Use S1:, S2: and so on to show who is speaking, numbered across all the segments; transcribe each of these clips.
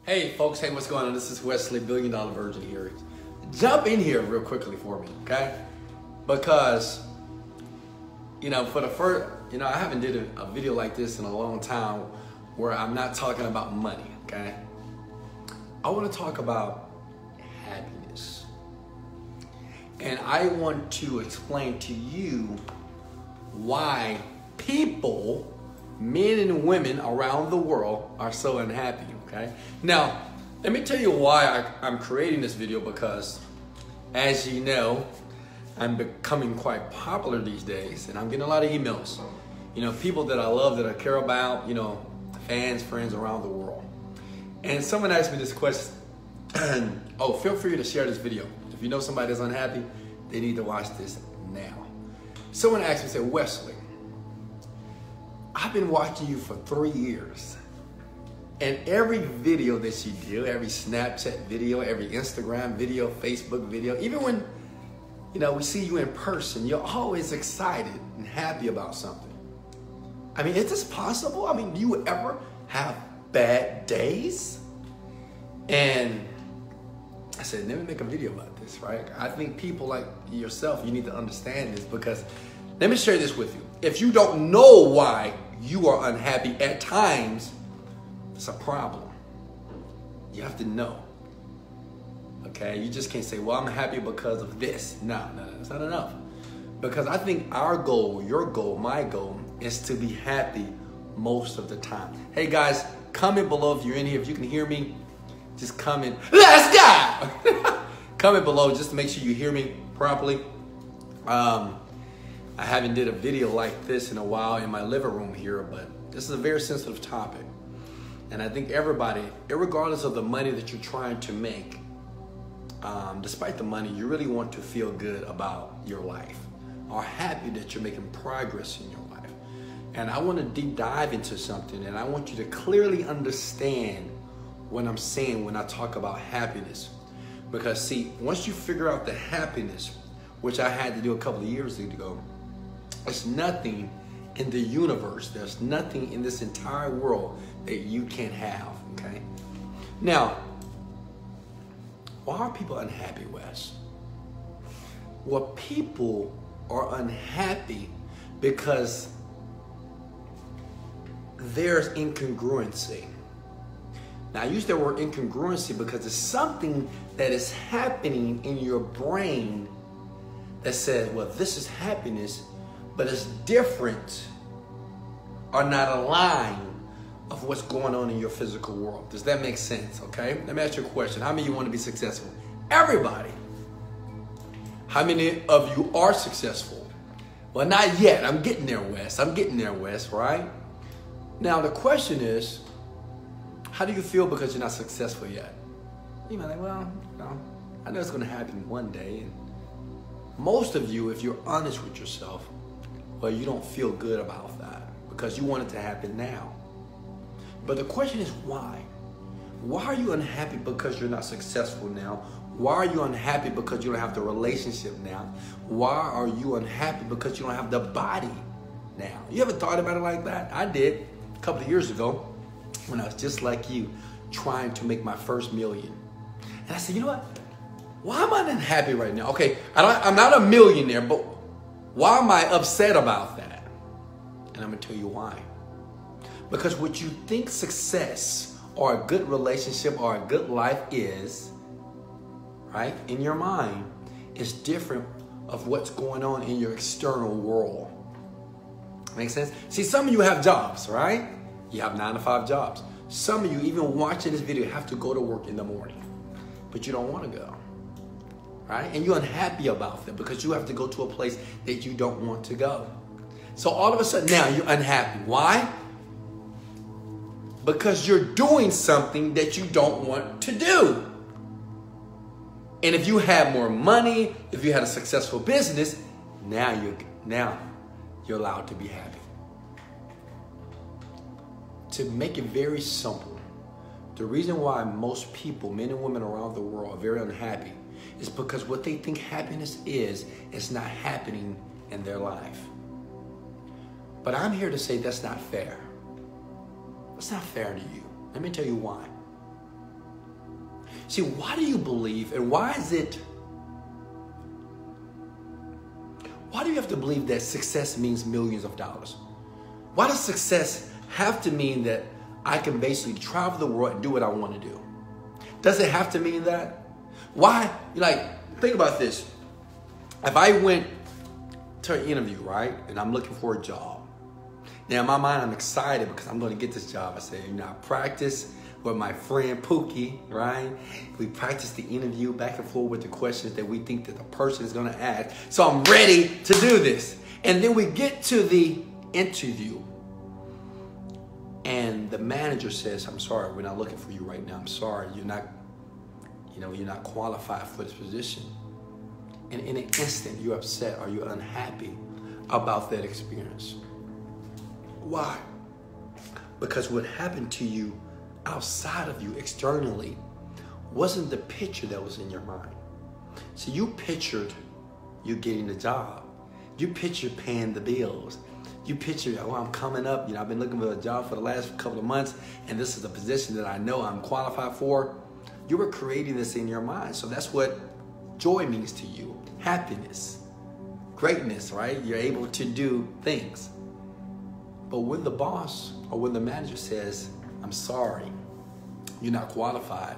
S1: Hey folks, hey, what's going on? This is Wesley, $1 Billion Virgin here. Jump in here real quickly for me, okay? Because, for the first, I haven't did a video like this in a long time where I'm not talking about money, okay? I want to talk about happiness. And I want to explain to you why people, men and women around the world, are so unhappy, okay? Now, let me tell you why I'm creating this video, because as you know, I'm becoming quite popular these days, and I'm getting a lot of emails. People that I love, that I care about, fans, friends around the world. And someone asked me this question, oh, feel free to share this video. If you know somebody that's unhappy, they need to watch this now. Someone asked me, said, Wesley, I've been watching you for 3 years. And every video that you do, every Snapchat video, every Instagram video, Facebook video, even when, we see you in person, you're always excited and happy about something. I mean, is this possible? I mean, do you ever have bad days? And I said, let me make a video about this, right? I think people like yourself, you need to understand this, because let me share this with you. If you don't know why you are unhappy at times, it's a problem. You have to know. Okay? You just can't say, well, I'm happy because of this. No, that's not enough. Because I think our goal, your goal, my goal, is to be happy most of the time. Hey guys, comment below if you're in here. If you can hear me, just comment. Let's go! Comment below just to make sure you hear me properly. I haven't did a video like this in a while in my living room here, but this is a very sensitive topic. And I think everybody, regardless of the money that you're trying to make, despite the money, you really want to feel good about your life, or happy that you're making progress in your life. And I want to deep dive into something, and I want you to clearly understand what I'm saying when I talk about happiness. Because see, once you figure out the happiness, which I had to do a couple of years ago, there's nothing in the universe, there's nothing in this entire world that you can't have, okay? Now, why are people unhappy, Wes? Well, people are unhappy because there's incongruency. Now, I use that word incongruency because it's something that is happening in your brain that says, well, this is happiness, but it's different or not aligned of what's going on in your physical world. Does that make sense? Okay, let me ask you a question. How many of you want to be successful? Everybody. How many of you are successful? Well, not yet. I'm getting there, Wes. I'm getting there, Wes, right? Now, the question is, how do you feel because you're not successful yet? You might be like, well, I know it's going to happen one day. And most of you, if you're honest with yourself, well, you don't feel good about that because you want it to happen now. But the question is why? Why are you unhappy because you're not successful now? Why are you unhappy because you don't have the relationship now? Why are you unhappy because you don't have the body now? You ever thought about it like that? I did a couple of years ago when I was just like you, trying to make my first million. And I said, you know what? Why am I unhappy right now? Okay, I'm not a millionaire, but why am I upset about that? And I'm gonna tell you why. Because what you think success or a good relationship or a good life is, right, in your mind, is different of what's going on in your external world. Make sense? See, some of you have jobs, right? You have 9-to-5 jobs. Some of you, even watching this video, have to go to work in the morning, but you don't want to go, right? And you're unhappy about that because you have to go to a place that you don't want to go. So all of a sudden now you're unhappy. Why? Because you're doing something that you don't want to do. And if you had more money, if you had a successful business, now you're allowed to be happy. To make it very simple, the reason why most people, men and women around the world, are very unhappy is because what they think happiness is not happening in their life. But I'm here to say that's not fair. It's not fair to you. Let me tell you why. See, why do you believe, and why do you have to believe that success means millions of dollars? Why does success have to mean that I can basically travel the world and do what I want to do? Does it have to mean that? Why? Think about this. If I went to an interview, right, and I'm looking for a job. Now, in my mind, I'm excited because I'm going to get this job. I say, I practice with my friend Pookie, right? We practice the interview back and forth with the questions that we think that the person is going to ask. So I'm ready to do this. And then we get to the interview. And the manager says, I'm sorry, we're not looking for you right now. I'm sorry, you're not qualified for this position. And in an instant, you're upset or you're unhappy about that experience. Why? Because what happened to you outside of you, externally, wasn't the picture that was in your mind. So you pictured you getting the job. You pictured paying the bills. You picture, I'm coming up, I've been looking for a job for the last couple of months, and this is a position that I know I'm qualified for. You were creating this in your mind. So that's what joy means to you. Happiness, greatness, right? You're able to do things. But when the boss or when the manager says, I'm sorry, you're not qualified,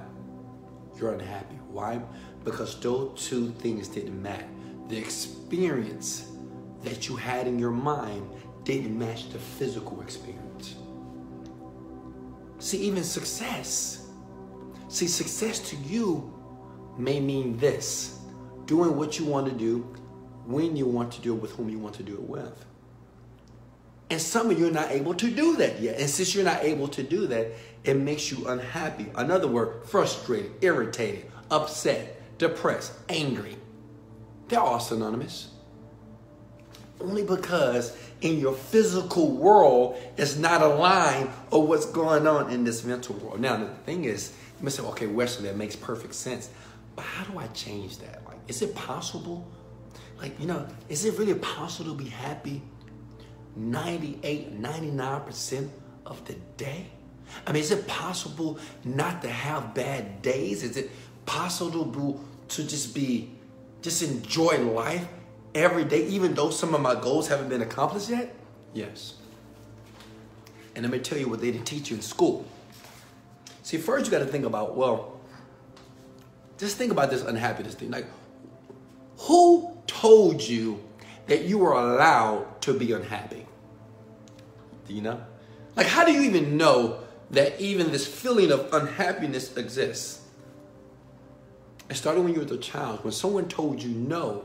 S1: you're unhappy. Why? Because those two things didn't match. The experience that you had in your mind didn't match the physical experience. See, even success. See, success to you may mean this: doing what you want to do, when you want to do it, with whom you want to do it with. And some of you are not able to do that yet. And since you're not able to do that, it makes you unhappy. Another word, frustrated, irritated, upset, depressed, angry. They're all synonymous. Only because in your physical world is not aligned with what's going on in this mental world. Now, the thing is, you may say, okay, Wesley, that makes perfect sense. But how do I change that? Is it possible? Is it really possible to be happy 98, 99% of the day? Is it possible not to have bad days? Is it possible to just enjoy life every day, even though some of my goals haven't been accomplished yet? Yes. And let me tell you what they didn't teach you in school. See, first you got to think about, just think about this unhappiness thing. Who told you that you were allowed to be unhappy? Do you know? How do you even know that even this feeling of unhappiness exists? It started when you were a child. When someone told you no,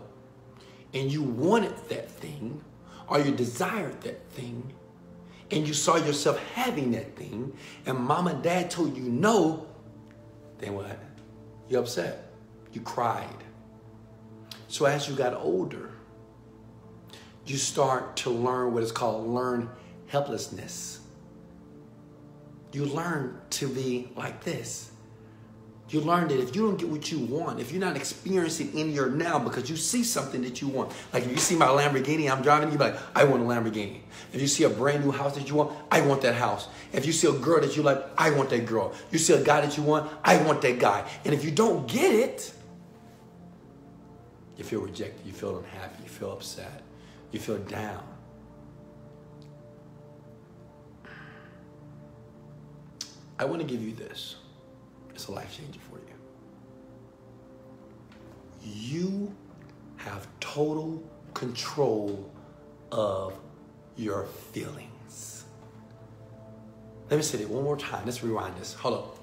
S1: and you wanted that thing, or you desired that thing, and you saw yourself having that thing, and mom and dad told you no, then what? You're upset. You cried. So as you got older, you start to learn what is called learned helplessness. You learn to be like this. You learn that if you don't get what you want, if you're not experiencing in your now because you see something that you want, like if you see my Lamborghini I'm driving, you're like, I want a Lamborghini. If you see a brand new house that you want, I want that house. If you see a girl that you like, I want that girl. You see a guy that you want, I want that guy. And if you don't get it, you feel rejected, you feel unhappy, you feel upset, you feel down. I want to give you this. It's a life changer for you. You have total control of your feelings. Let me say that one more time. Let's rewind this. Hold up.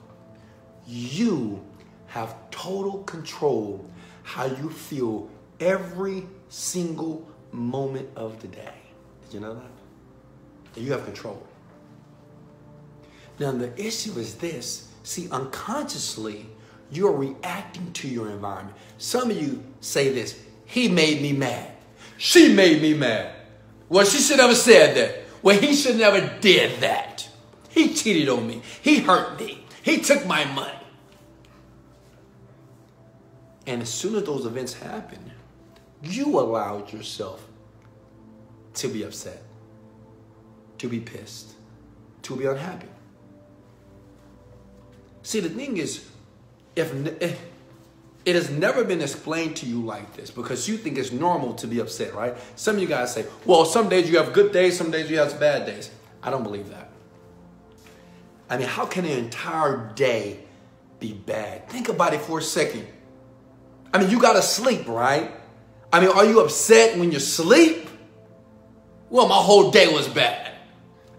S1: You have total control how you feel every single moment of the day. Did you know that? You have control. Now, the issue is this. See, unconsciously, you're reacting to your environment. Some of you say this: he made me mad. She made me mad. Well, she should never said that. Well, he should never did that. He cheated on me. He hurt me. He took my money. And as soon as those events happen, you allowed yourself to be upset, to be pissed, to be unhappy. See, the thing is, if it has never been explained to you like this because you think it's normal to be upset, right? Some of you guys say, well, some days you have good days, some days you have bad days. I don't believe that. I mean, how can an entire day be bad? Think about it for a second. I mean, you got to sleep, right? I mean, are you upset when you sleep? Well, my whole day was bad.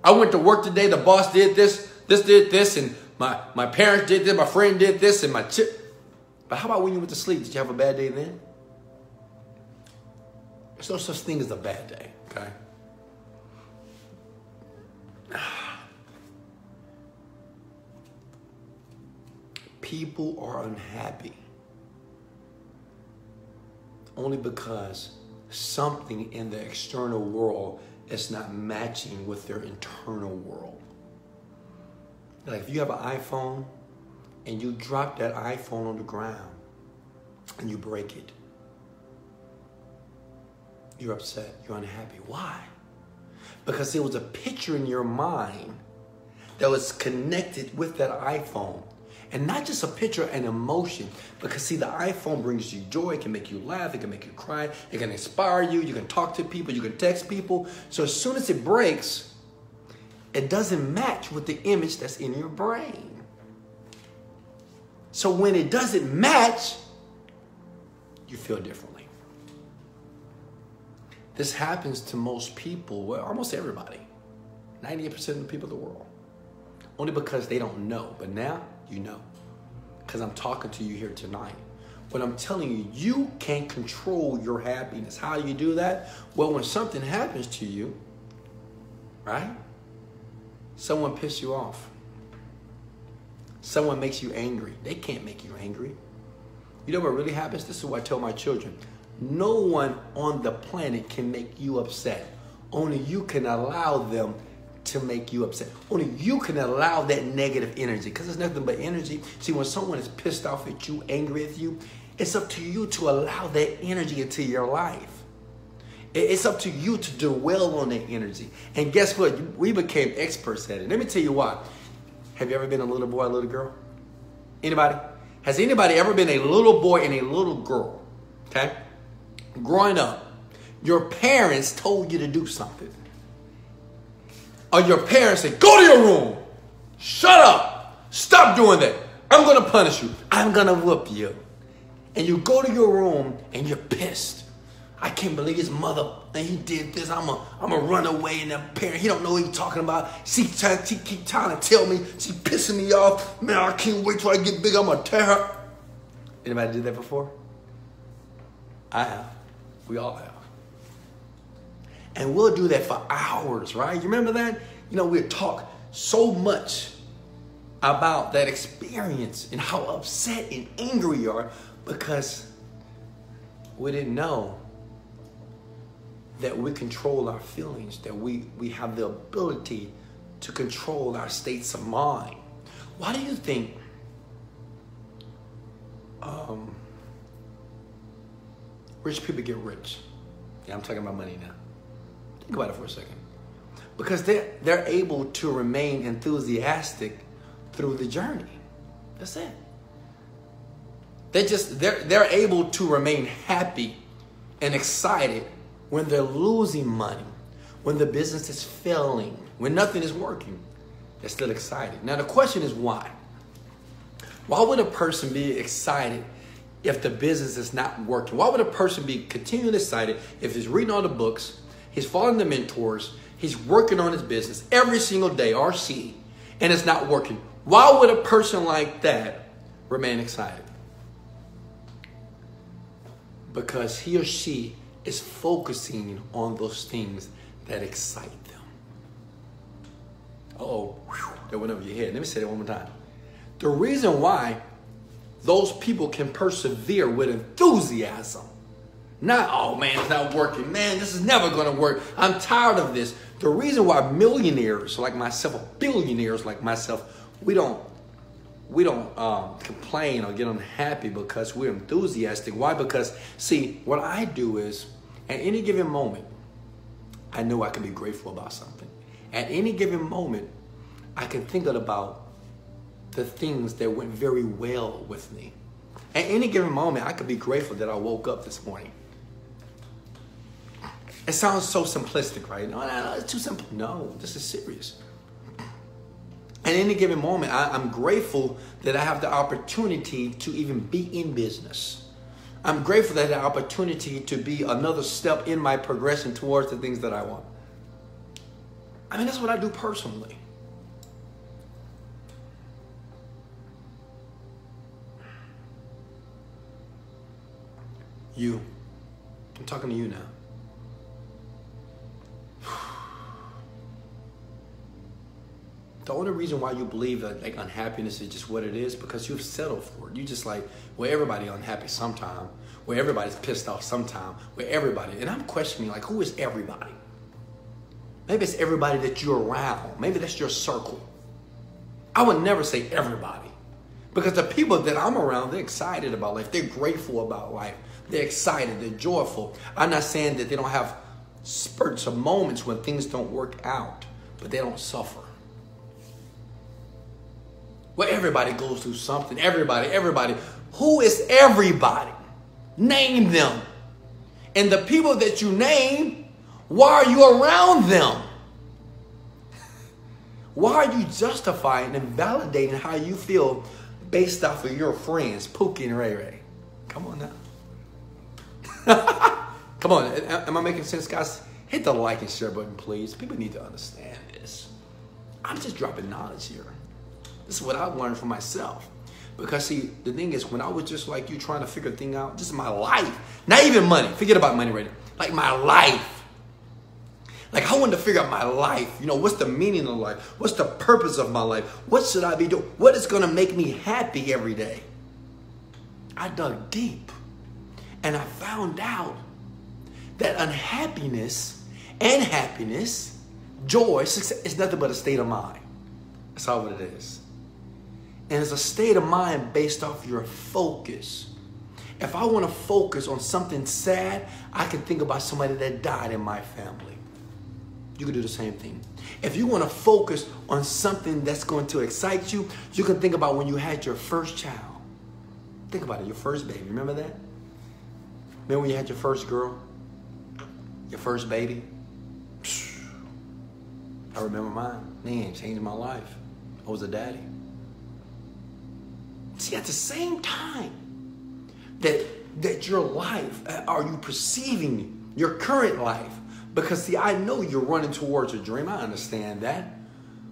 S1: I went to work today, the boss did this did this, and my parents did this, my friend did this, and But how about when you went to sleep? Did you have a bad day then? There's no such thing as a bad day, okay? People are unhappy only because something in the external world is not matching with their internal world. Like if you have an iPhone and you drop that iPhone on the ground and you break it, you're upset, you're unhappy. Why? Because there was a picture in your mind that was connected with that iPhone. And not just a picture, an emotion. Because see, the iPhone brings you joy. It can make you laugh. It can make you cry. It can inspire you. You can talk to people. You can text people. So as soon as it breaks, it doesn't match with the image that's in your brain. So when it doesn't match, you feel differently. This happens to most people, well, almost everybody. 98% of the people in the world. Only because they don't know. But now, you know. Because I'm talking to you here tonight. But I'm telling you, you can't control your happiness. How do you do that? Well, when something happens to you, right? Someone pisses you off. Someone makes you angry. They can't make you angry. You know what really happens? This is what I tell my children. No one on the planet can make you upset. Only you can allow them to make you upset. Only you can allow that negative energy, because it's nothing but energy. See, when someone is pissed off at you, angry at you, it's up to you to allow that energy into your life. It's up to you to dwell on that energy. And guess what? We became experts at it. Let me tell you why. Have you ever been a little boy, a little girl? Anybody? Has anybody ever been a little boy and a little girl? Okay? Growing up, your parents told you to do something. Or your parents say, go to your room. Shut up. Stop doing that. I'm going to punish you. I'm going to whoop you. And you go to your room and you're pissed. I can't believe his mother, and he did this. I'm a run away, and that parent, he don't know what he's talking about. She keep trying to tell me. She pissing me off. Man, I can't wait till I get big. I'm going to tear her. Anybody did that before? I have. We all have. And we'll do that for hours, right? You remember that? You know, we'll talk so much about that experience and how upset and angry you are because we didn't know that we control our feelings, that we have the ability to control our states of mind. Why do you think rich people get rich? Yeah, I'm talking about money now. Think about it for a second. Because they're able to remain enthusiastic through the journey. That's it. They're able to remain happy and excited when they're losing money, when the business is failing, when nothing is working. They're still excited. Now the question is why? Why would a person be excited if the business is not working? Why would a person be continually excited if he's reading all the books, he's following the mentors, he's working on his business every single day, or she, and it's not working? Why would a person like that remain excited? Because he or she is focusing on those things that excite them. Uh-oh, that went over your head. Let me say that one more time. The reason why those people can persevere with enthusiasm, not, oh man, it's not working. Man, this is never going to work. I'm tired of this. The reason why millionaires like myself, or billionaires like myself, we don't complain or get unhappy because we're enthusiastic. Why? Because, see, what I do is, at any given moment, I know I can be grateful about something. At any given moment, I can think about the things that went very well with me. At any given moment, I could be grateful that I woke up this morning. It sounds so simplistic, right? No, it's too simple. No, this is serious. At any given moment, I'm grateful that I have the opportunity to even be in business. I'm grateful that I have the opportunity to be another step in my progression towards the things that I want. I mean, that's what I do personally. You. I'm talking to you now. The only reason why you believe that like unhappiness is just what it is because you've settled for it. You just like, well, everybody unhappy sometime. Well, everybody's pissed off sometime. Well, everybody. And I'm questioning, like, who is everybody? Maybe it's everybody that you're around. Maybe that's your circle. I would never say everybody. Because the people that I'm around, they're excited about life. They're grateful about life. They're excited. They're joyful. I'm not saying that they don't have spurts of moments when things don't work out, but they don't suffer. Well, everybody goes through something. Everybody. Who is everybody? Name them. And the people that you name, why are you around them? Why are you justifying and validating how you feel based off of your friends, Pookie and Ray Ray? Come on now. Come on. Am I making sense, guys? Hit the like and share button, please. People need to understand this. I'm just dropping knowledge here. This is what I've learned for myself. Because see, the thing is, when I was just like you trying to figure a thing out, just my life, not even money, forget about money right now, like my life. Like I wanted to figure out my life. You know, what's the meaning of life? What's the purpose of my life? What should I be doing? What is going to make me happy every day? I dug deep and I found out that unhappiness and happiness, joy, success is nothing but a state of mind. That's all what it is. And it's a state of mind based off your focus. If I want to focus on something sad, I can think about somebody that died in my family. You can do the same thing. If you want to focus on something that's going to excite you, you can think about when you had your first child. Think about it, your first baby. Remember that? Remember when you had your first girl? Your first baby? I remember mine. Man, changed my life. I was a daddy. See, at the same time that your life, are you perceiving your current life? Because see, I know you're running towards a dream. I understand that.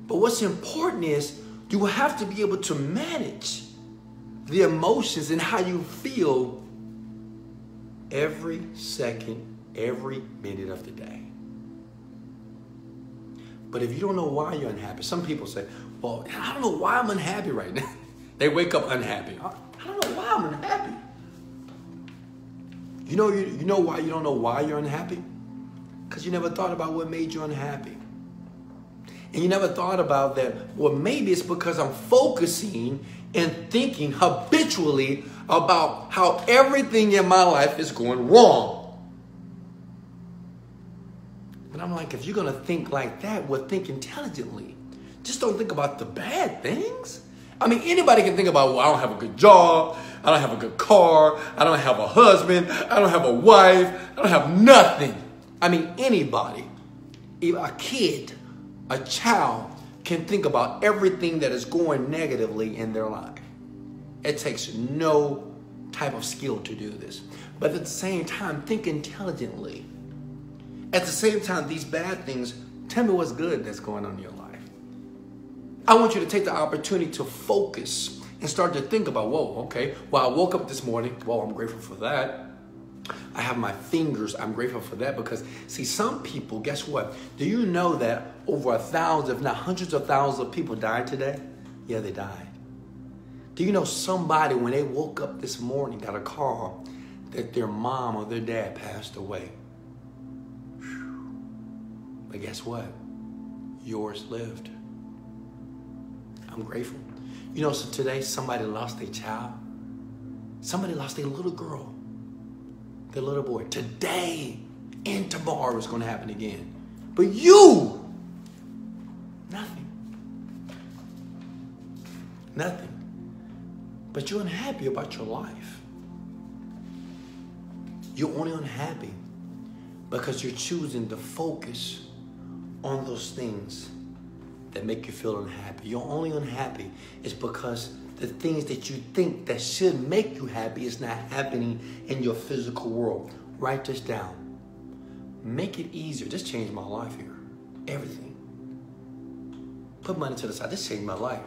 S1: But what's important is you have to be able to manage the emotions and how you feel every second, every minute of the day. But if you don't know why you're unhappy, some people say, well, I don't know why I'm unhappy right now. They wake up unhappy. I don't know why I'm unhappy. You know why you don't know why you're unhappy? Because you never thought about what made you unhappy. And you never thought about that, well, maybe it's because I'm focusing and thinking habitually about how everything in my life is going wrong. But I'm like, if you're going to think like that, well, think intelligently. Just don't think about the bad things. I mean, anybody can think about, well, I don't have a good job. I don't have a good car. I don't have a husband. I don't have a wife. I don't have nothing. I mean, anybody, even a kid, a child can think about everything that is going negatively in their life. It takes no type of skill to do this. But at the same time, think intelligently. At the same time, these bad things, tell me what's good that's going on in your life. I want you to take the opportunity to focus and start to think about, whoa, okay, well, I woke up this morning. Well, I'm grateful for that. I have my fingers. I'm grateful for that because, see, some people, guess what? Do you know that over 1,000, if not hundreds of thousands of people died today? Yeah, they died. Do you know somebody, when they woke up this morning, got a call that their mom or their dad passed away? But guess what? Yours lived. I'm grateful. You know, so today somebody lost a child. Somebody lost a little girl. Their little boy. Today and tomorrow is going to happen again. But you, nothing. Nothing. But you're unhappy about your life. You're only unhappy because you're choosing to focus on those things that make you feel unhappy. You're only unhappy is because the things that you think that should make you happy is not happening in your physical world. Write this down. Make it easier. This changed my life here. Everything. Put money to the side. This changed my life.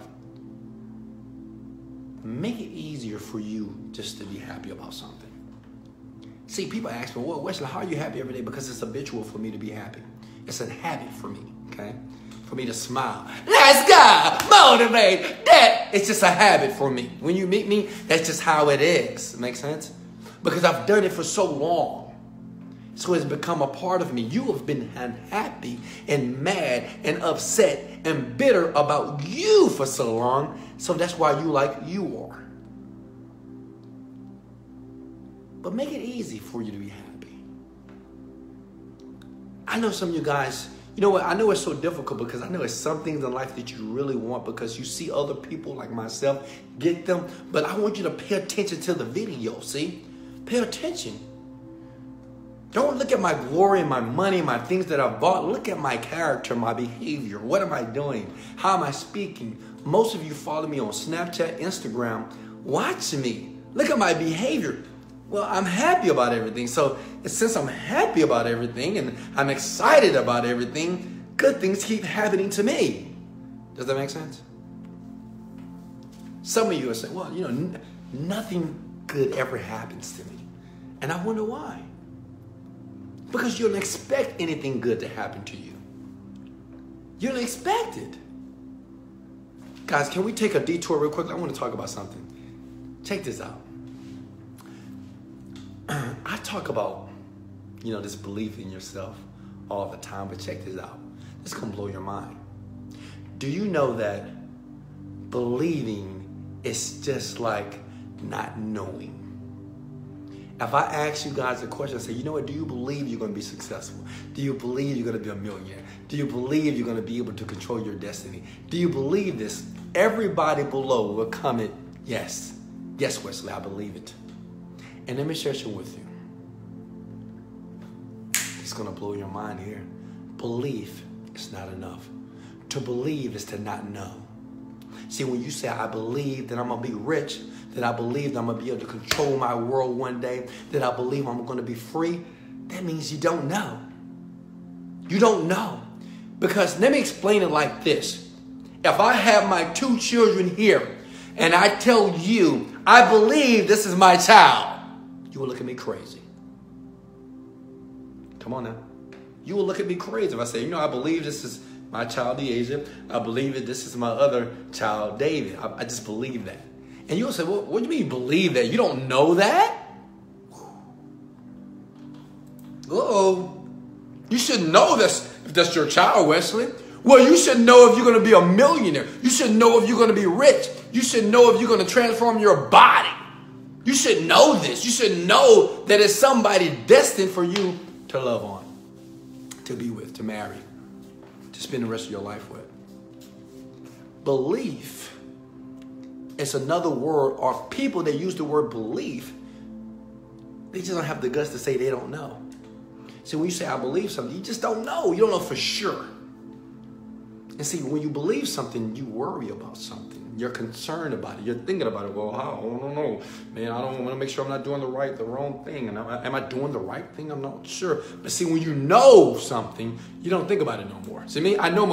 S1: Make it easier for you just to be happy about something. See, people ask me, well, Wesley, how are you happy every day? Because it's habitual for me to be happy. It's a habit for me, okay? For me to smile. Let's go! Motivate! That! It's just a habit for me. When you meet me, that's just how it is. Make sense? Because I've done it for so long. So it's become a part of me. You have been unhappy and mad and upset and bitter about you for so long. So that's why you like you are. But make it easy for you to be happy. I know some of you guys, you know what? I know it's so difficult because I know it's some things in life that you really want because you see other people like myself get them. But I want you to pay attention to the video, see? Pay attention. Don't look at my glory and my money, my things that I've bought. Look at my character, my behavior. What am I doing? How am I speaking? Most of you follow me on Snapchat, Instagram. Watch me. Look at my behavior. Well, I'm happy about everything. So since I'm happy about everything and I'm excited about everything, good things keep happening to me. Does that make sense? Some of you are saying, well, you know, nothing good ever happens to me. And I wonder why. Because you don't expect anything good to happen to you. You don't expect it. Guys, can we take a detour real quick? I want to talk about something. Check this out. I talk about, you know, this belief in yourself all the time, but check this out. This is going to blow your mind. Do you know that believing is just like not knowing? If I ask you guys a question, I say, you know what, do you believe you're going to be successful? Do you believe you're going to be a millionaire? Do you believe you're going to be able to control your destiny? Do you believe this? Everybody below will comment, yes. Yes, Wesley, I believe it. And let me share something with you. It's going to blow your mind here. Belief is not enough. To believe is to not know. See, when you say, I believe that I'm going to be rich, that I believe that I'm going to be able to control my world one day, that I believe I'm going to be free, that means you don't know. You don't know. Because let me explain it like this. If I have my 2 children here, and I tell you, I believe this is my child, you will look at me crazy. Come on now. You will look at me crazy if I say, you know, I believe this is my child, Deasia. I believe that this is my other child, David. I just believe that. And you'll say, well, what do you mean believe that? You don't know that? Uh-oh. You should know this if that's your child, Wesley. Well, you should know if you're going to be a millionaire. You should know if you're going to be rich. You should know if you're going to transform your body. You should know this. You should know that it's somebody destined for you to love on, to be with, to marry, to spend the rest of your life with. Belief is another word, or people that use the word belief, they just don't have the guts to say they don't know. See, when you say I believe something, you just don't know. You don't know for sure. And see, when you believe something, you worry about something. You're concerned about it. You're thinking about it. Well, how? I don't know. Man, I don't want to make sure I'm not doing the wrong thing. And am I doing the right thing? I'm not sure. But see, when you know something, you don't think about it no more. See me? I know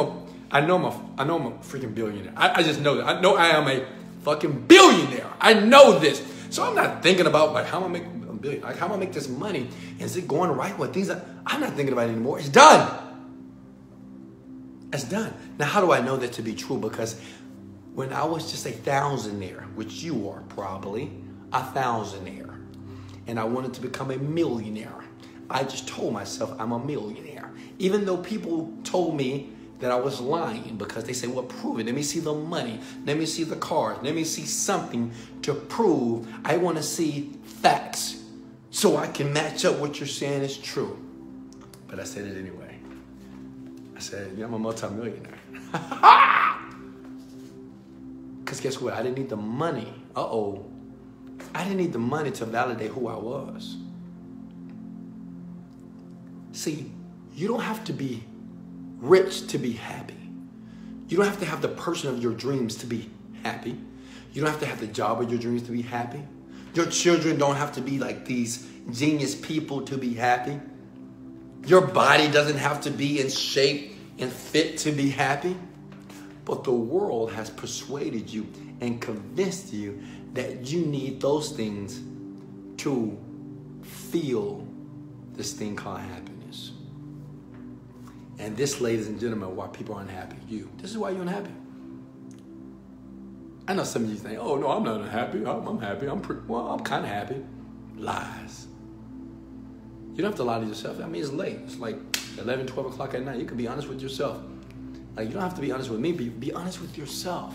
S1: I'm a freaking billionaire. I just know that. I know I am a fucking billionaire. I know this. So I'm not thinking about like how am I make a billion? Like how am I make this money? And is it going right? What things I'm not thinking about it anymore. It's done. It's done. Now, how do I know that to be true? Because when I was just a thousandaire, which you are probably a thousandaire, and I wanted to become a millionaire, I just told myself I'm a millionaire. Even though people told me that I was lying because they say, well, prove it. Let me see the money. Let me see the cars. Let me see something to prove. I want to see facts so I can match up what you're saying is true. But I said it anyway. I said, yeah, I'm a multimillionaire. Because guess what? I didn't need the money. I didn't need the money to validate who I was. See, you don't have to be rich to be happy. You don't have to have the person of your dreams to be happy. You don't have to have the job of your dreams to be happy. Your children don't have to be like these genius people to be happy. Your body doesn't have to be in shape and fit to be happy. But the world has persuaded you and convinced you that you need those things to feel this thing called happiness. And this, ladies and gentlemen, why people are unhappy. This is why you're unhappy. I know some of you think, oh, no, I'm not unhappy. I'm happy. I'm kind of happy. Lies. You don't have to lie to yourself. I mean, it's late. It's like 11, 12 o'clock at night. You can be honest with yourself. Like, you don't have to be honest with me. Be honest with yourself.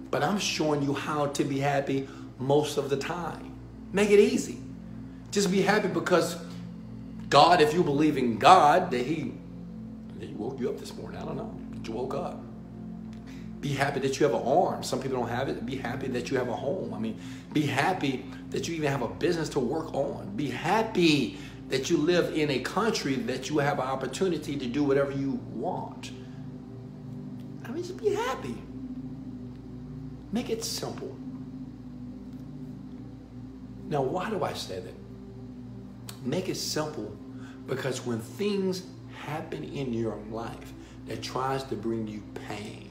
S1: But I'm showing you how to be happy most of the time. Make it easy. Just be happy because God, if you believe in God, that He woke you up this morning. I don't know. You woke up. Be happy that you have an arm. Some people don't have it. Be happy that you have a home. I mean, be happy that you even have a business to work on. Be happy that you live in a country that you have an opportunity to do whatever you want. I mean, just be happy. Make it simple. Now, why do I say that? Make it simple because when things happen in your life that tries to bring you pain,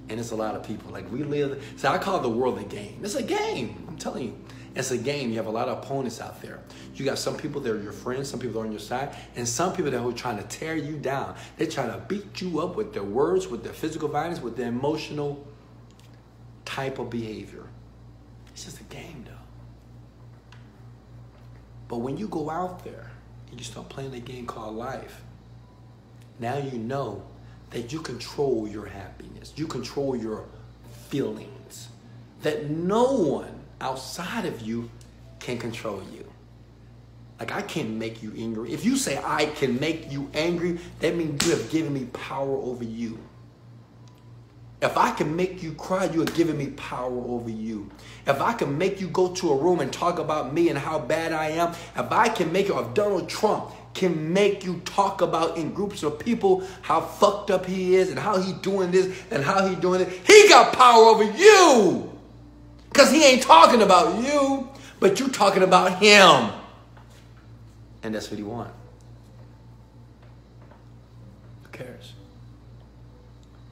S1: and it's a lot of people, like we live, so I call the world a game. It's a game, I'm telling you. It's a game. You have a lot of opponents out there. You got some people that are your friends, some people that are on your side, and some people that are trying to tear you down. They're trying to beat you up with their words, with their physical violence, with their emotional type of behavior. It's just a game, though. But when you go out there and you start playing the game called life, now you know that you control your happiness. You control your feelings. That no one outside of you can control you. Like, I can't make you angry. If you say I can make you angry, that means you have given me power over you. If I can make you cry, you have given me power over you. If I can make you go to a room and talk about me and how bad I am, if I can make you, if Donald Trump can make you talk about in groups of people how fucked up he is and how he doing this and how he doing it, he got power over you. Because he ain't talking about you, but you talking about him. And that's what he wants. Who cares?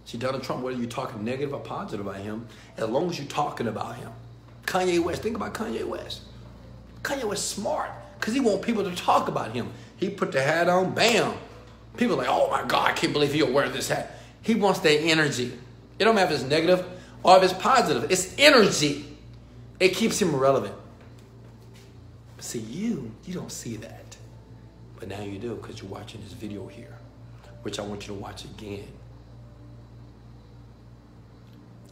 S1: See, Donald Trump, whether you're talking negative or positive about him, as long as you're talking about him. Kanye West, think about Kanye West. Kanye West smart because he want people to talk about him. He put the hat on, bam. People are like, oh my God, I can't believe he'll wear this hat. He wants that energy. It don't matter if it's negative or if it's positive. It's energy. It keeps him relevant. But see, you don't see that. But now you do because you're watching this video here, which I want you to watch again.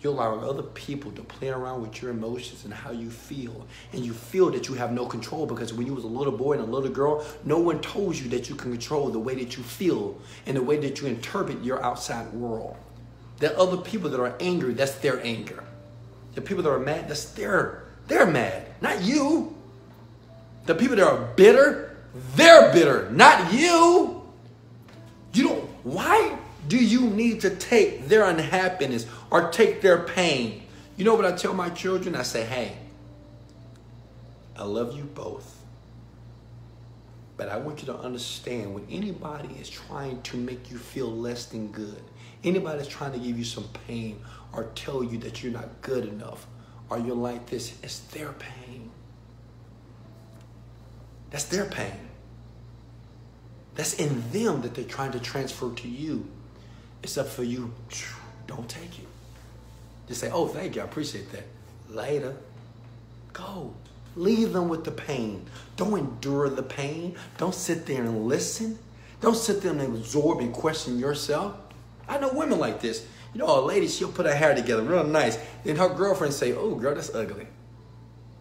S1: You're allowing other people to play around with your emotions and how you feel. And you feel that you have no control because when you was a little boy and a little girl, no one told you that you can control the way that you feel and the way that you interpret your outside world. There are other people that are angry, that's their anger. The people that are mad, they're mad, not you. The people that are bitter, they're bitter, not you. Why do you need to take their unhappiness or take their pain? You know what I tell my children? I say, hey, I love you both. But I want you to understand when anybody is trying to make you feel less than good, anybody is trying to give you some pain or tell you that you're not good enough or you're like this, it's their pain. That's their pain. That's in them that they're trying to transfer to you. It's up for you. Don't take it. Just say, oh, thank you. I appreciate that. Later. Go. Leave them with the pain. Don't endure the pain. Don't sit there and listen. Don't sit there and absorb and question yourself. I know women like this. You know, a lady, she'll put her hair together real nice. Then her girlfriend say, oh, girl, that's ugly.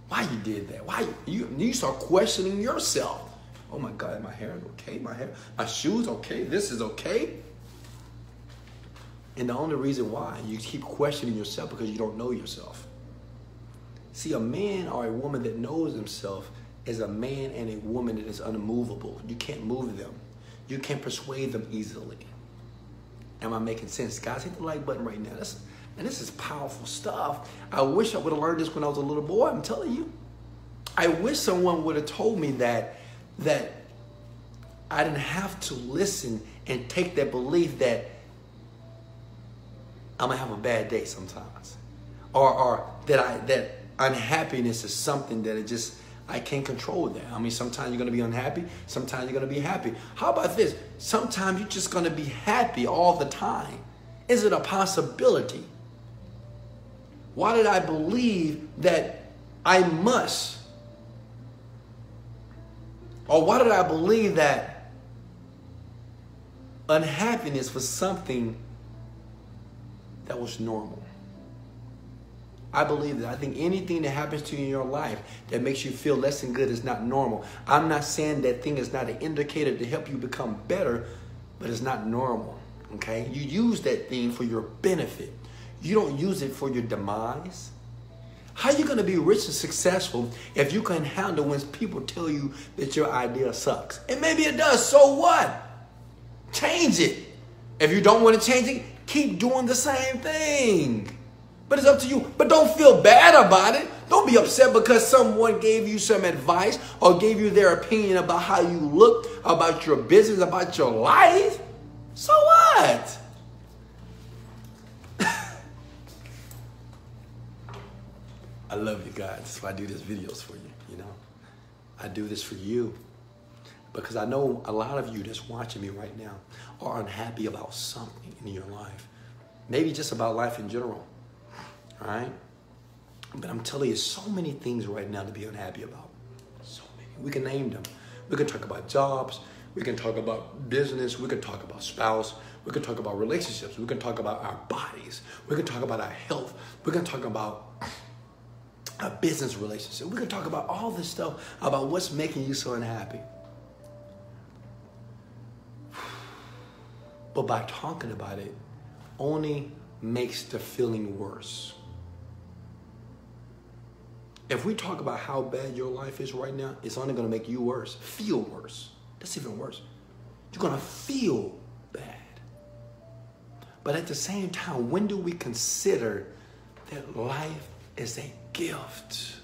S1: Why you did that? Why you start questioning yourself. Oh, my God, my hair is okay. My shoes okay. This is okay. And the only reason why you keep questioning yourself because you don't know yourself. See, a man or a woman that knows himself is a man and a woman that is unmovable. You can't move them. You can't persuade them easily. Am I making sense? Guys, hit the like button right now. And this is powerful stuff. I wish I would have learned this when I was a little boy. I'm telling you. I wish someone would have told me that I didn't have to listen and take that belief that I'm gonna have a bad day sometimes, or that unhappiness is something that I can't control that. I mean, sometimes you're gonna be unhappy, sometimes you're gonna be happy. How about this? Sometimes you're just gonna be happy all the time. Is it a possibility? Why did I believe that I must? Or why did I believe that unhappiness was something that was normal? I believe that. I think anything that happens to you in your life that makes you feel less than good is not normal. I'm not saying that thing is not an indicator to help you become better, but it's not normal, okay? You use that thing for your benefit. You don't use it for your demise. How are you going to be rich and successful if you can handle when people tell you that your idea sucks? And maybe it does, so what? Change it. If you don't want to change it, keep doing the same thing. But it's up to you. But don't feel bad about it. Don't be upset because someone gave you some advice or gave you their opinion about how you look, about your business, about your life. So what? I love you guys. That's why I do these videos for you, you know. I do this for you because I know a lot of you that's watching me right now are unhappy about something in your life. Maybe just about life in general, all right? But I'm telling you, so many things right now to be unhappy about. So many. We can name them. We can talk about jobs. We can talk about business. We can talk about spouse. We can talk about relationships. We can talk about our bodies. We can talk about our health. We can talk about a business relationship. We can talk about all this stuff about what's making you so unhappy. But by talking about it only makes the feeling worse. If we talk about how bad your life is right now, it's only going to make you worse, feel worse. That's even worse. You're going to feel bad. But at the same time, when do we consider that life is a gift?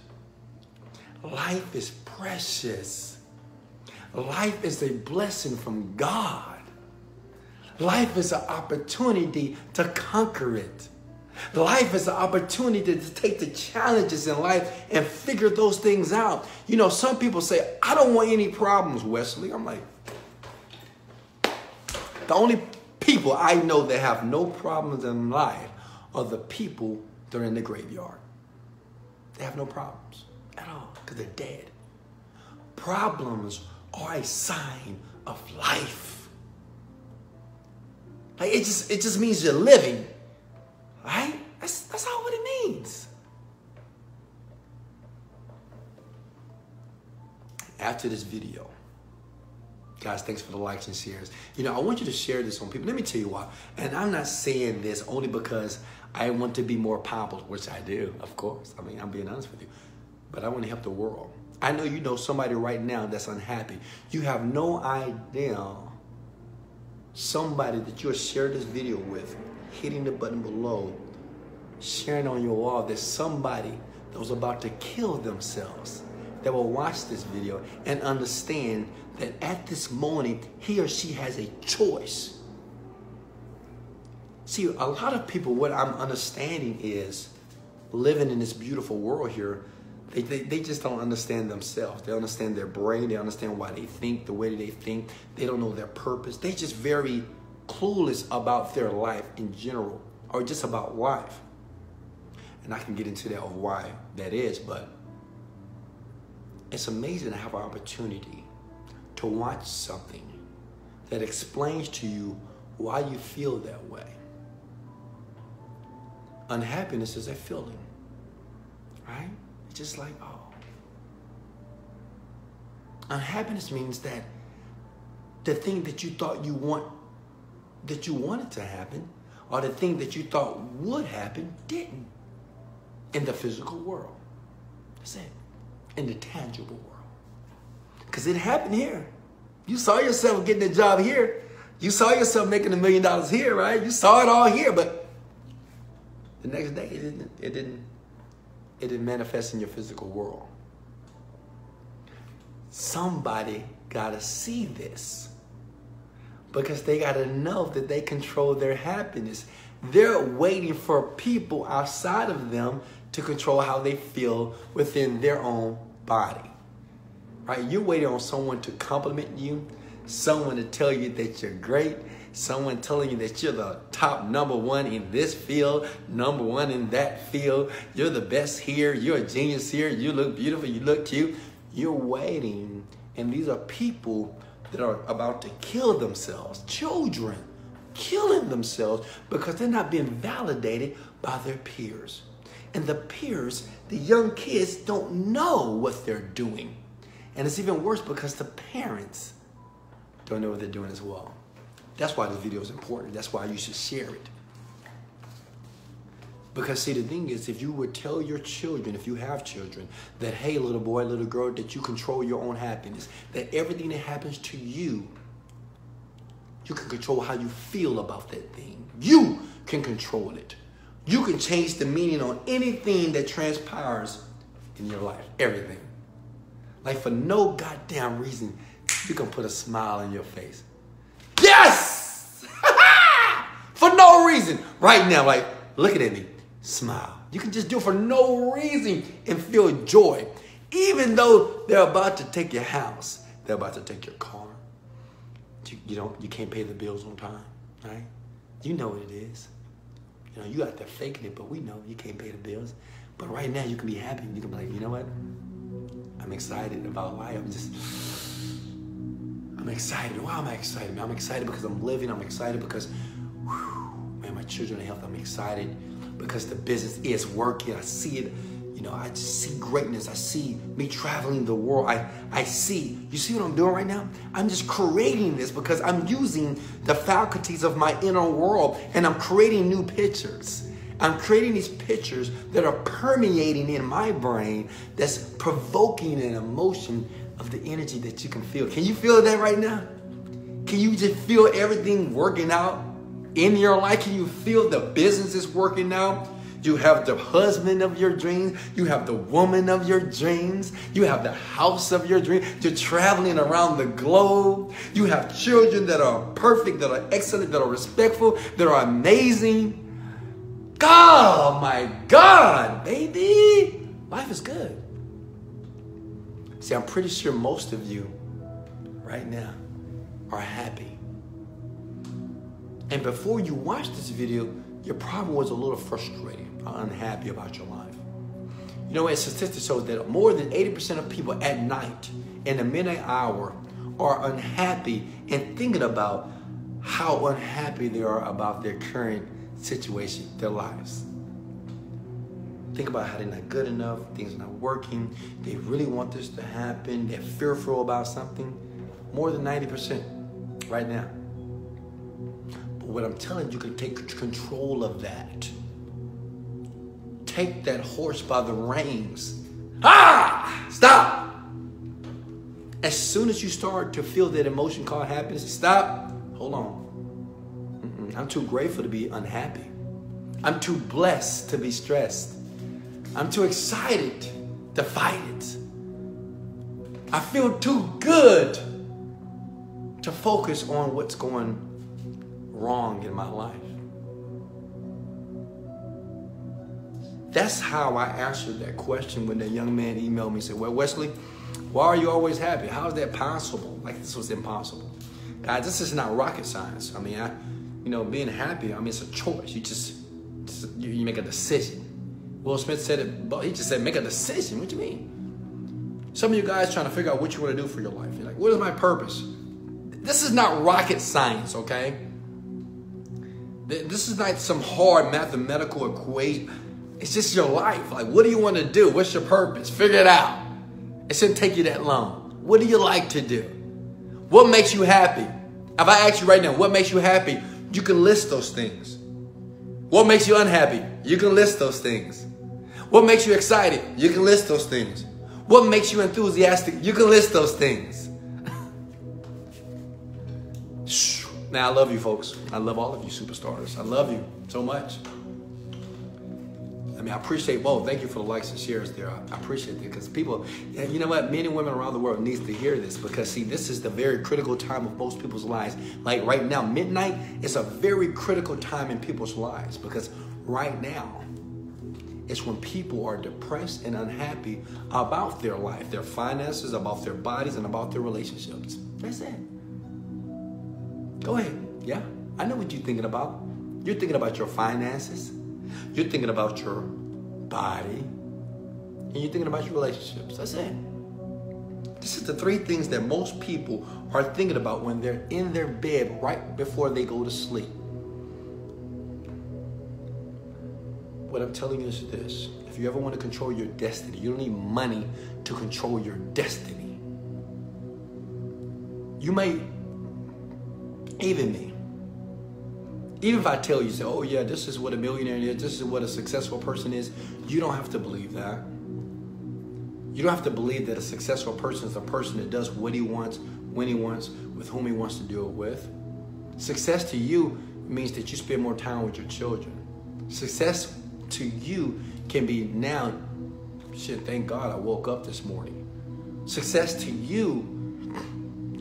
S1: Life is precious. Life is a blessing from God. Life is an opportunity to conquer it. Life is an opportunity to take the challenges in life and figure those things out. You know, some people say, I don't want any problems, Wesley. I'm like, the only people I know that have no problems in life are the people that are in the graveyard. They have no problems at all because they're dead. Problems are a sign of life. Like it just means you're living, right? That's all what it means. After this video, guys, thanks for the likes and shares. You know, I want you to share this on people. Let me tell you why. And I'm not saying this only because I want to be more popular, which I do, of course. I mean, I'm being honest with you. But I want to help the world. I know you know somebody right now that's unhappy. You have no idea somebody that you'll share this video with, hitting the button below, sharing on your wall, there's somebody that was about to kill themselves that will watch this video and understand that at this moment, he or she has a choice. See, a lot of people, what I'm understanding is living in this beautiful world here, they just don't understand themselves. They understand their brain. They understand why they think the way they think. They don't know their purpose. They just very clueless about their life in general, or just about life. And I can get into that of why that is, but it's amazing to have an opportunity to watch something that explains to you why you feel that way. Unhappiness is a feeling, right? It's just like, oh. Unhappiness means that the thing that you thought you wanted to happen, or the thing that you thought would happen didn't in the physical world. That's it. In the tangible world. Because it happened here. You saw yourself getting a job here. You saw yourself making $1 million here, right? You saw it all here, but the next day it didn't manifest in your physical world. Somebody gotta see this, because they gotta know that they control their happiness. They're waiting for people outside of them to control how they feel within their own body. Right? You're waiting on someone to compliment you, someone to tell you that you're great, someone telling you that you're the top #1 in this field, #1 in that field. You're the best here. You're a genius here. You look beautiful. You look cute. You're waiting. And these are people that are about to kill themselves. Children killing themselves because they're not being validated by their peers. And the peers, the young kids, don't know what they're doing. And it's even worse because the parents don't know what they're doing as well. That's why this video is important. That's why you should share it. Because see, the thing is, if you would tell your children, if you have children, that, hey, little boy, little girl, that you control your own happiness, that everything that happens to you, you can control how you feel about that thing. You can control it. You can change the meaning on anything that transpires in your life. Everything. Like, for no goddamn reason, you can put a smile on your face. Yes! For no reason. Right now, like, looking at me, smile. You can just do it for no reason and feel joy. Even though they're about to take your house, they're about to take your car. You can't pay the bills on time, right? You know what it is. You know, you out there faking it, but we know you can't pay the bills. But right now, you can be happy. You can be like, you know what? I'm excited about life. I'm excited. Why am I excited? I'm excited because I'm living. I'm excited because, man, my children are healthy. I'm excited because the business is working. I see it. You know, I just see greatness. I see me traveling the world. I see. You see what I'm doing right now? I'm just creating this because I'm using the faculties of my inner world, and I'm creating new pictures. I'm creating these pictures that are permeating in my brain, that's provoking an emotion of the energy that you can feel. Can you feel that right now? Can you just feel everything working out in your life? Can you feel the business is working out? You have the husband of your dreams. You have the woman of your dreams. You have the house of your dreams. You're traveling around the globe. You have children that are perfect, that are excellent, that are respectful, that are amazing. Oh my God, baby. Life is good. See, I'm pretty sure most of you right now are happy. And before you watched this video, your problem was a little frustrated or unhappy about your life. You know, a statistic shows that more than 80% of people at night in the midnight hour are unhappy and thinking about how unhappy they are about their current situation, their lives. Think about how they're not good enough, things are not working, they really want this to happen, they're fearful about something. More than 90% right now. But what I'm telling you, you can take control of that. Take that horse by the reins. Stop! As soon as you start to feel that emotion called happiness, stop, hold on. I'm too grateful to be unhappy. I'm too blessed to be stressed. I'm too excited to fight it. I feel too good to focus on what's going wrong in my life. That's how I answered that question when that young man emailed me and said, well, Wesley, why are you always happy? How is that possible? Like, this was impossible. Guys, this is not rocket science. I mean, being happy, it's a choice. You make a decision. Will Smith said it, but he just said, make a decision. What do you mean? Some of you guys trying to figure out what you want to do for your life. You're like, what is my purpose? This is not rocket science, okay? This is not some hard mathematical equation. It's just your life. Like, what do you want to do? What's your purpose? Figure it out. It shouldn't take you that long. What do you like to do? What makes you happy? If I ask you right now, what makes you happy? You can list those things. What makes you unhappy? You can list those things. What makes you excited? You can list those things. What makes you enthusiastic? You can list those things. Now, I love you, folks. I love all of you superstars. I love you so much. I mean, I appreciate both. Thank you for the likes and shares there. I appreciate it because people, you know what? Men and women around the world needs to hear this because, see, this is the very critical time of most people's lives. Like right now, midnight is a very critical time in people's lives because right now, it's when people are depressed and unhappy about their life, their finances, about their bodies, and about their relationships. That's it. Go ahead. Yeah, I know what you're thinking about. You're thinking about your finances. You're thinking about your body. And you're thinking about your relationships. That's it. This is the three things that most people are thinking about when they're in their bed right before they go to sleep. What I'm telling you is this. If you ever want to control your destiny, you don't need money to control your destiny. You may, even me, even if I tell you, say, oh yeah, this is what a millionaire is, this is what a successful person is, you don't have to believe that. You don't have to believe that a successful person is a person that does what he wants, when he wants, with whom he wants to do it with. Success to you means that you spend more time with your children. Success to you can be now, shit, thank God I woke up this morning. Success to you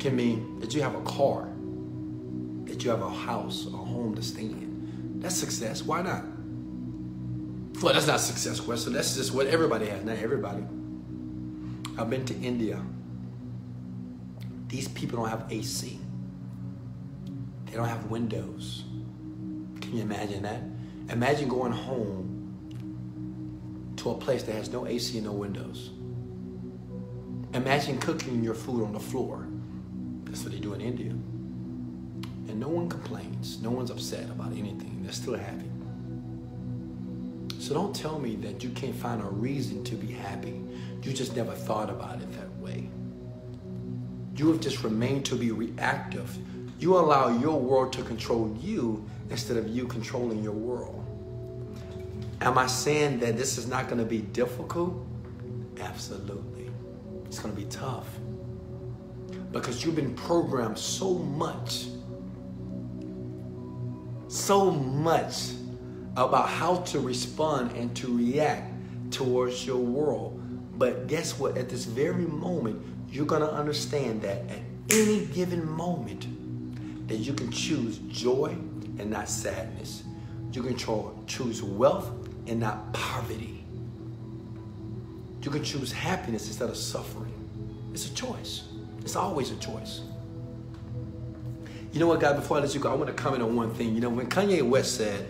S1: can mean that you have a car, that you have a house, a home to stay in. That's success. Why not? Well, that's not success, Wesley. That's just what everybody has. Not everybody. I've been to India. These people don't have AC. They don't have windows. Can you imagine that? Imagine going home to a place that has no AC and no windows. Imagine cooking your food on the floor. That's what they do in India. And no one complains. No one's upset about anything. They're still happy. So don't tell me that you can't find a reason to be happy. You just never thought about it that way. You have just remained to be reactive. You allow your world to control you instead of you controlling your world. Am I saying that this is not going to be difficult? Absolutely. It's going to be tough. Because you've been programmed so much about how to respond and to react towards your world. But guess what? At this very moment, you're going to understand that at any given moment, that you can choose joy and not sadness. You can choose wealth and not poverty. You can choose happiness instead of suffering. It's a choice. It's always a choice. You know what, God, before I let you go, I want to comment on one thing. You know, when Kanye West said,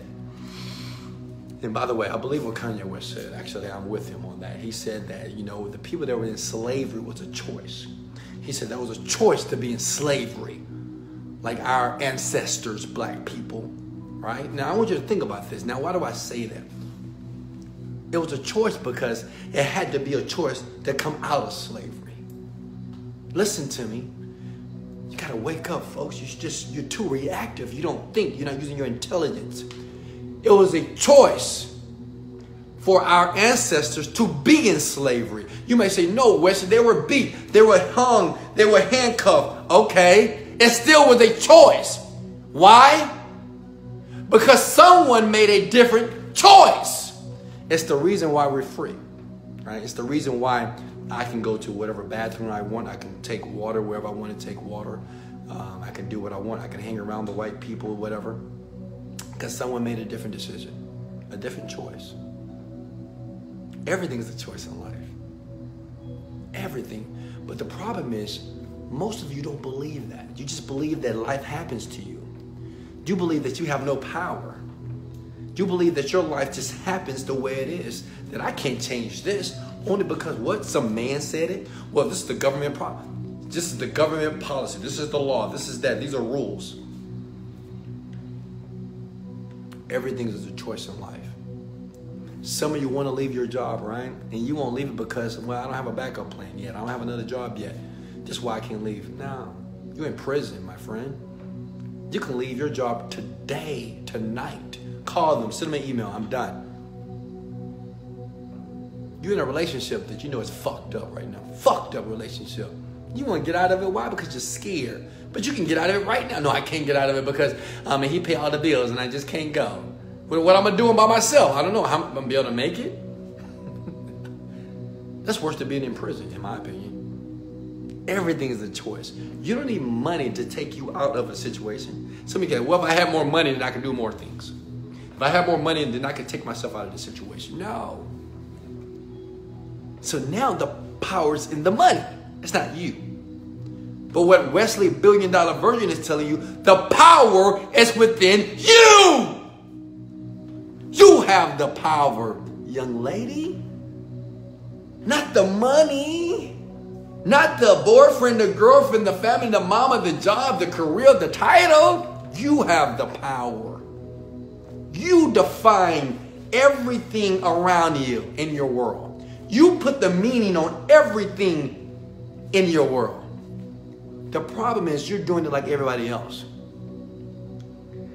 S1: and by the way, I believe what Kanye West said. Actually, I'm with him on that. He said that, you know, the people that were in slavery was a choice. He said that was a choice to be in slavery, like our ancestors, black people, right? Now, I want you to think about this. Now, why do I say that? It was a choice because it had to be a choice to come out of slavery. Listen to me. You got to wake up, folks. You're too reactive. You don't think. You're not using your intelligence. It was a choice for our ancestors to be in slavery. You may say, no, Wesley, they were beat. They were hung. They were handcuffed. Okay. It still was a choice. Why? Because someone made a different choice. It's the reason why we're free, right? It's the reason why I can go to whatever bathroom I want. I can take water wherever I want to take water. I can do what I want. I can hang around the white people, whatever. Because someone made a different decision, a different choice. Everything is a choice in life. Everything. But the problem is, most of you don't believe that. You just believe that life happens to you. You believe that you have no power. You believe that your life just happens the way it is. That I can't change this only because what? Some man said it? Well, this is the government this is the government policy. This is the law. This is that. These are rules. Everything is a choice in life. Some of you want to leave your job, right? And you won't leave it because, well, I don't have a backup plan yet. I don't have another job yet. That's why I can't leave. No, you're in prison, my friend. You can leave your job today, tonight, call them, send them an email. I'm done. You're in a relationship that you know is fucked up right now. Fucked up relationship. You want to get out of it. Why? Because you're scared. But you can get out of it right now. No, I can't get out of it because he pay all the bills and I just can't go. What am I doing by myself? I don't know. How I'm going to be able to make it? That's worse than being in prison, in my opinion. Everything is a choice. You don't need money to take you out of a situation. Some of you go, well, if I have more money, then I can do more things. If I have more money, then I can take myself out of the situation. No. So now the power's in the money. It's not you. But what Wesley $1 billion Virgin is telling you, the power is within you. You have the power, young lady. Not the money. Not the boyfriend, the girlfriend, the family, the mama, the job, the career, the title. You have the power. You define everything around you in your world. You put the meaning on everything in your world. The problem is you're doing it like everybody else.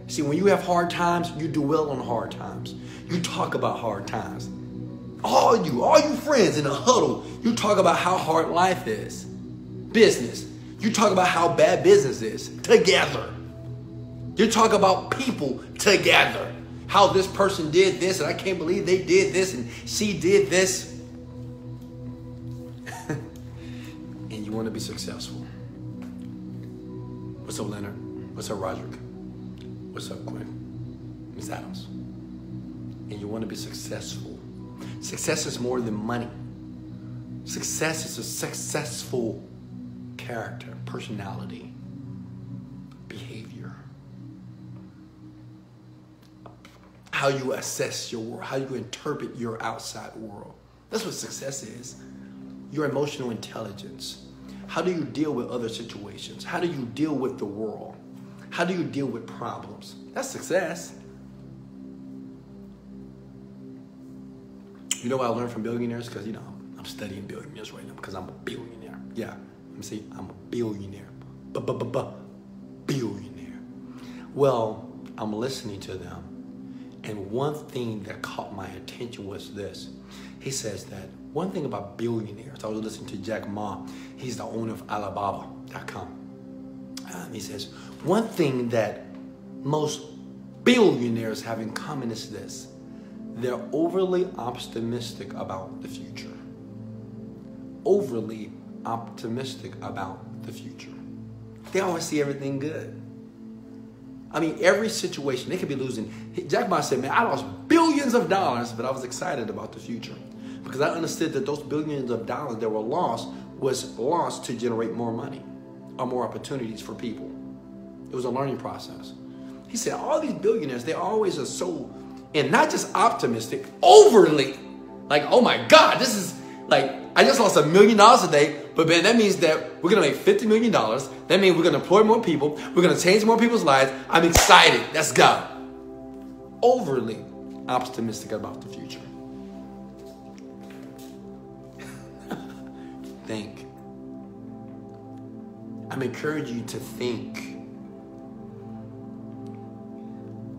S1: See, when you have hard times, you do well on hard times. You talk about hard times. All you friends in a huddle, you talk about how hard life is. Business. You talk about how bad business is together. You talk about people together. How this person did this and I can't believe they did this and she did this. And you want to be successful. What's up, Leonard? What's up, Roderick? What's up, Quinn? Miss Adams. And you want to be successful. Success is more than money. Success is a successful character, personality, behavior. How you assess your world, how you interpret your outside world. That's what success is. Your emotional intelligence. How do you deal with other situations? How do you deal with the world? How do you deal with problems? That's success. You know what I learned from billionaires? Because, I'm studying billionaires right now because I'm a billionaire. Yeah, I'm saying I'm a billionaire. Billionaire. Well, I'm listening to them. And one thing that caught my attention was this. He says that one thing about billionaires, I was listening to Jack Ma. He's the owner of Alibaba.com. He says, one thing that most billionaires have in common is this. They're overly optimistic about the future. Overly optimistic about the future. They always see everything good. I mean, every situation, they could be losing. Jack Ma said, man, I lost billions of dollars, but I was excited about the future. Because I understood that those billions of dollars that were lost was lost to generate more money or more opportunities for people. It was a learning process. He said, all these billionaires, they always are so, and not just optimistic, overly. Like, oh my God, this is like, I just lost $1 million today, but man, that means that we're going to make $50 million. That means we're going to employ more people. We're going to change more people's lives. I'm excited. Let's go. Overly optimistic about the future. Think. I'm encouraging you to think.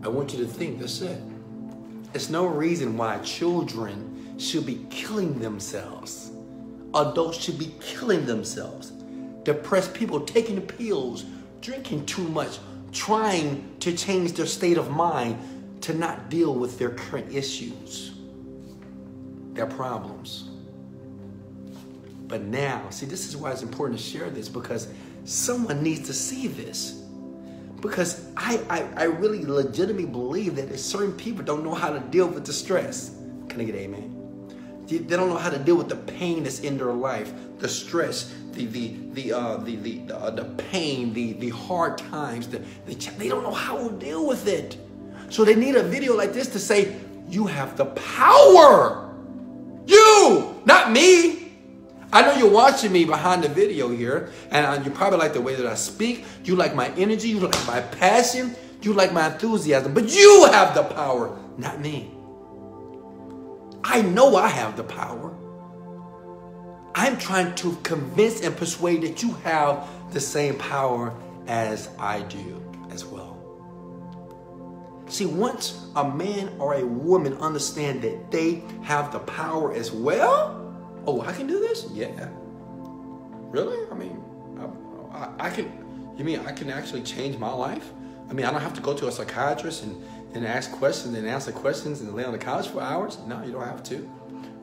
S1: I want you to think. That's it. There's no reason why children should be killing themselves. Adults should be killing themselves. Depressed people taking the pills, drinking too much, trying to change their state of mind to not deal with their current issues, their problems. But now, see, this is why it's important to share this, because someone needs to see this. Because I really legitimately believe that certain people don't know how to deal with the stress. Can I get an amen? They don't know how to deal with the pain that's in their life, the stress, the pain, the hard times. They don't know how to deal with it. So they need a video like this to say, you have the power. You, not me. I know you're watching me behind the video here, and you probably like the way that I speak. You like my energy. You like my passion. You like my enthusiasm. But you have the power, not me. I know I have the power. I'm trying to convince and persuade that you have the same power as I do as well. See, once a man or a woman understand that they have the power as well, oh, I can do this? Yeah. Really? I mean, I can, you mean I can actually change my life? I mean, I don't have to go to a psychiatrist and ask questions and answer questions and lay on the couch for hours? No, you don't have to.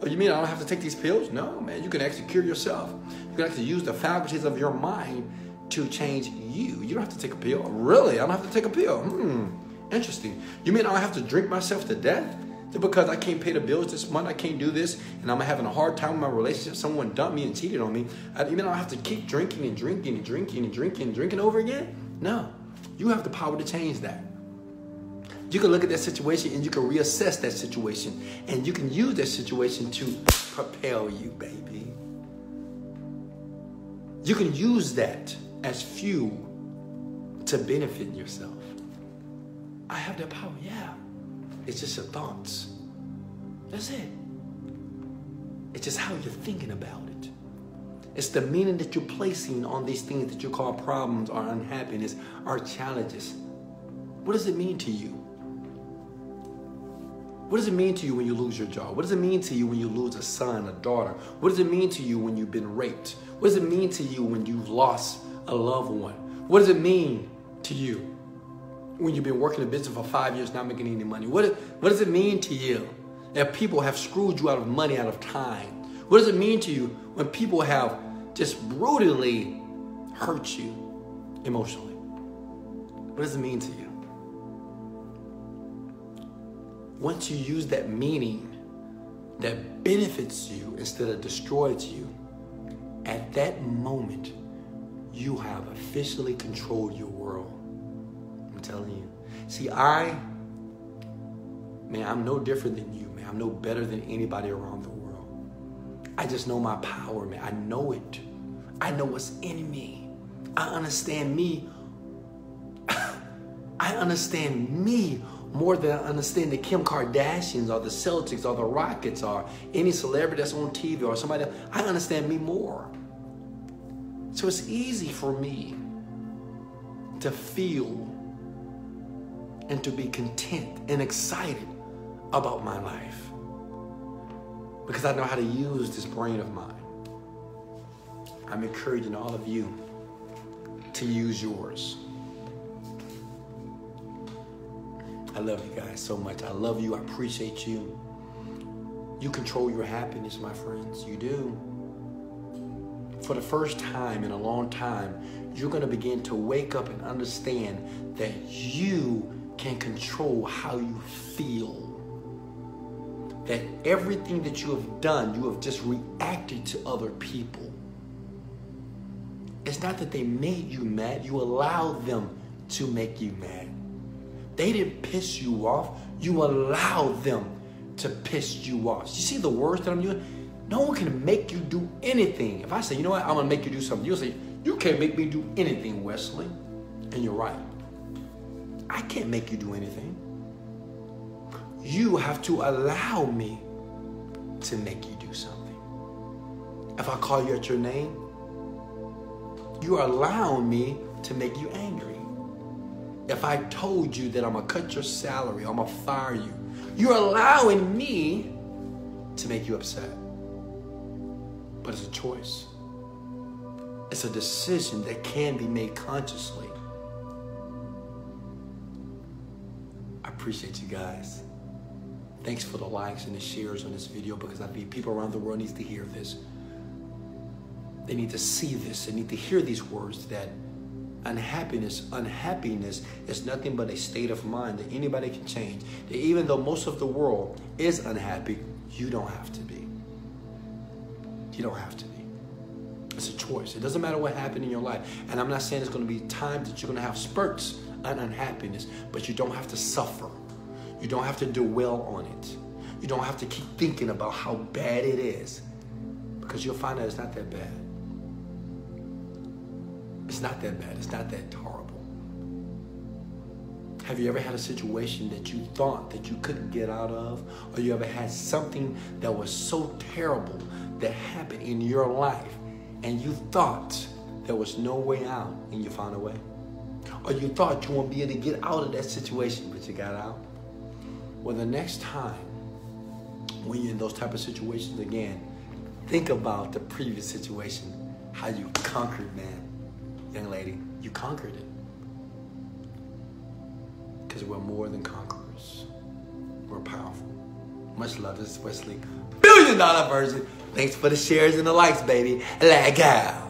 S1: Oh, you mean I don't have to take these pills? No, man, you can actually cure yourself. You can actually use the faculties of your mind to change you. You don't have to take a pill. Really? I don't have to take a pill. Interesting. You mean I don't have to drink myself to death? Because I can't pay the bills this month, I can't do this, and I'm having a hard time with my relationship, someone dumped me and cheated on me. You mean I have to keep drinking and drinking and drinking and drinking and drinking over again? No. You have the power to change that. You can look at that situation and you can reassess that situation, and you can use that situation to propel you, baby. You can use that as fuel to benefit yourself. I have that power, yeah. It's just your thoughts. That's it. It's just how you're thinking about it. It's the meaning that you're placing on these things that you call problems or unhappiness or challenges. What does it mean to you? What does it mean to you when you lose your job? What does it mean to you when you lose a son, a daughter? What does it mean to you when you've been raped? What does it mean to you when you've lost a loved one? What does it mean to you when you've been working a business for 5 years, not making any money? What does it mean to you that people have screwed you out of money, out of time? What does it mean to you when people have just brutally hurt you emotionally? What does it mean to you? Once you use that meaning that benefits you instead of destroys you, at that moment, you have officially controlled your world. I'm telling you. See, I'm no different than you, man. I'm no better than anybody around the world. I just know my power, man. I know it. I know what's in me. I understand me. I understand me more than I understand the Kim Kardashians or the Celtics or the Rockets or any celebrity that's on TV or somebody else. I understand me more. So it's easy for me to feel and to be content and excited about my life because I know how to use this brain of mine. I'm encouraging all of you to use yours. I love you guys so much. I love you. I appreciate you. You control your happiness, my friends. You do. For the first time in a long time, you're going to begin to wake up and understand that you can control how you feel. That everything that you have done, you have just reacted to other people. It's not that they made you mad. You allowed them to make you mad. They didn't piss you off. You allowed them to piss you off. You see the words that I'm using? No one can make you do anything. If I say, you know what, I'm going to make you do something, you'll say, you can't make me do anything, Wesley. And you're right. I can't make you do anything. You have to allow me to make you do something. If I call you at your name, you're allowing me to make you angry. If I told you that I'm going to cut your salary, I'm going to fire you, you're allowing me to make you upset. But it's a choice. It's a decision that can be made consciously. I appreciate you guys. Thanks for the likes and the shares on this video because I think people around the world need to hear this. They need to see this. They need to hear these words that unhappiness is nothing but a state of mind that anybody can change. That even though most of the world is unhappy, you don't have to be. You don't have to be. It's a choice. It doesn't matter what happened in your life. And I'm not saying it's going to be times that you're going to have spurts of unhappiness, but you don't have to suffer. You don't have to dwell on it. You don't have to keep thinking about how bad it is, because you'll find out it's not that bad. It's not that bad. It's not that horrible. Have you ever had a situation that you thought that you couldn't get out of? Or you ever had something that was so terrible that happened in your life and you thought there was no way out and you found a way? or you thought you won't be able to get out of that situation, but you got out. Well, the next time when you're in those type of situations again, think about the previous situation, how you conquered, man. Young lady, you conquered it. Because we're more than conquerors. We're powerful. Much love. This is Wesley, $1 Billion Virgin. Thanks for the shares and the likes, baby. Let go.